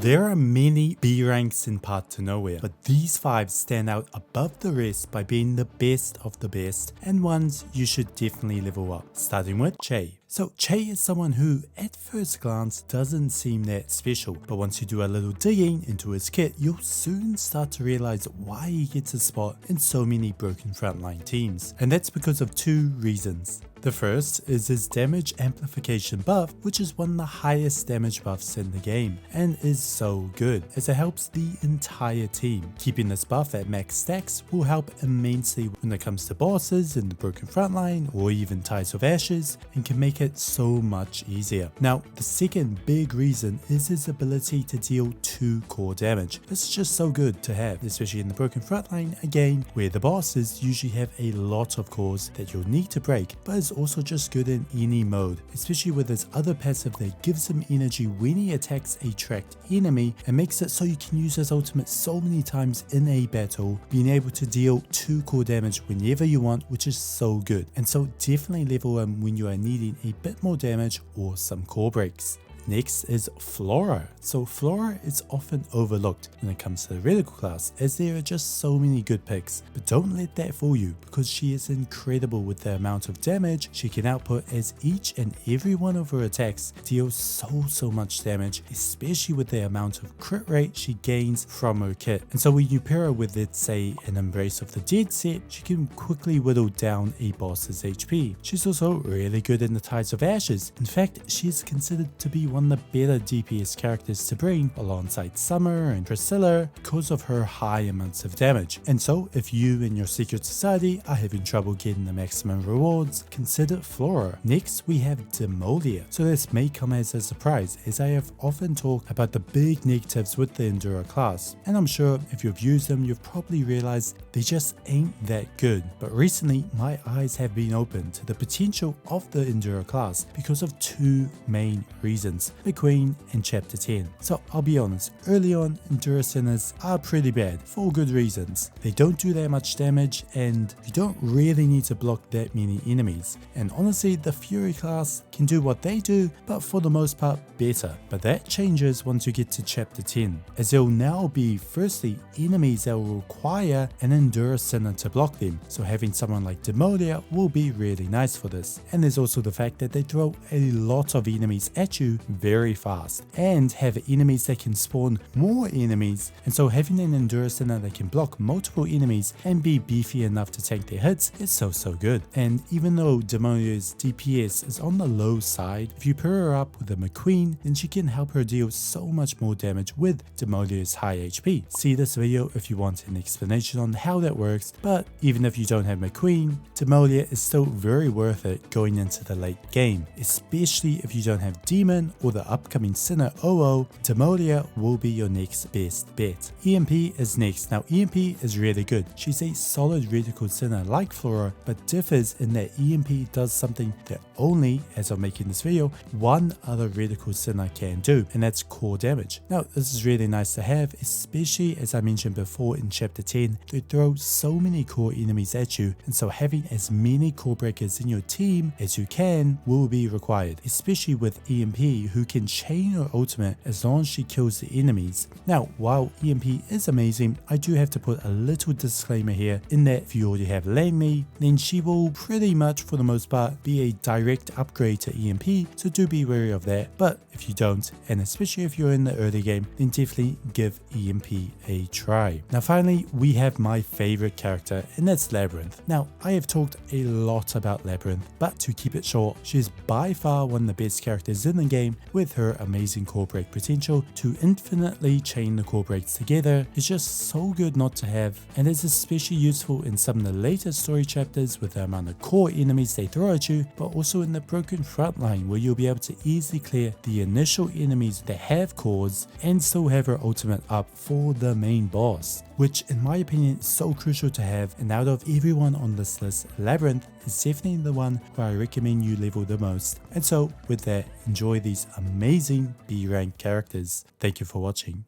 There are many B ranks in Path to Nowhere, but these 5 stand out above the rest by being the best of the best and ones you should definitely level up, starting with Che. So Che is someone who at first glance doesn't seem that special, but once you do a little digging into his kit, you'll soon start to realize why he gets a spot in so many broken frontline teams, and that's because of 2 reasons. The first is his damage amplification buff, which is one of the highest damage buffs in the game and is so good as it helps the entire team. Keeping this buff at max stacks will help immensely when it comes to bosses in the broken frontline or even Tides of Ashes, and can make it so much easier. Now the second big reason is his ability to deal 2 core damage. This is just so good to have, especially in the broken frontline again, where the bosses usually have a lot of cores that you'll need to break, but is also just good in any mode, especially with his other passive that gives him energy when he attacks a tracked enemy and makes it so you can use his ultimate so many times in a battle, being able to deal 2 core damage whenever you want, which is so good. And so definitely level him when you are needing a bit more damage or some core breaks. Next is Flora. So Flora is often overlooked when it comes to the reticle class, as there are just so many good picks, but don't let that fool you, because she is incredible with the amount of damage she can output, as each and every one of her attacks deals so much damage, especially with the amount of crit rate she gains from her kit. And so when you pair her with, let's say, an Embrace of the Dead set, she can quickly whittle down a boss's HP. She's also really good in the Tides of Ashes. In fact, she is considered to be one of the better DPS characters to bring alongside Summer and Priscilla because of her high amounts of damage. And so if you and your secret society are having trouble getting the maximum rewards, consider Flora. Next we have Demolia. So this may come as a surprise, as I have often talked about the big negatives with the Endurer class, and I'm sure if you've used them you've probably realized they just ain't that good. But recently my eyes have been opened to the potential of the Endurer class because of 2 main reasons: McQueen and Chapter 10. So I'll be honest, early on Endurer Sinners are pretty bad for good reasons. They don't do that much damage and you don't really need to block that many enemies. And honestly the Fury class can do what they do, but for the most part better. But that changes once you get to Chapter 10, as there will now be firstly enemies that will require an Endurer Sinner to block them. So having someone like Demolia will be really nice for this. And there's also the fact that they throw a lot of enemies at you very fast and have enemies that can spawn more enemies, and so having an Endurer Sinner that can block multiple enemies and be beefy enough to tank their hits is so good. And even though Demolia's DPS is on the low side, if you pair her up with a McQueen, then she can help her deal so much more damage with Demolia's high HP. See this video if you want an explanation on how that works, but even if you don't have McQueen, Demolia is still very worth it going into the late game, especially if you don't have Demon or the upcoming Sinner OO. Demolia will be your next best bet. EMP is next. Now EMP is really good. She's a solid reticle Sinner like Flora, but differs in that EMP does something that only, as I'm making this video, one other reticle Sinner can do, and that's core damage. Now this is really nice to have, especially as I mentioned before in Chapter 10, they throw so many core enemies at you, and so having as many core breakers in your team as you can will be required, especially with EMP, who can chain her ultimate as long as she kills the enemies. Now while EMP is amazing, I do have to put a little disclaimer here, in that if you already have Langme, then she will pretty much for the most part be a direct upgrade to EMP, so do be wary of that. But if you don't, and especially if you're in the early game, then definitely give EMP a try. Now finally we have my favorite character, and that's Labyrinth. Now I have talked a lot about Labyrinth, but to keep it short, she is by far one of the best characters in the game, with her amazing core break potential to infinitely chain the core breaks together. It's just so good not to have, and it's especially useful in some of the later story chapters with the amount of core enemies they throw at you, but also in the broken frontline where you'll be able to easily clear the initial enemies that have cores and still have her ultimate up for the main boss, which in my opinion is so crucial to have. And out of everyone on this list, Labyrinth is definitely the one where I recommend you level the most. And so with that, enjoy these amazing B rank characters. Thank you for watching.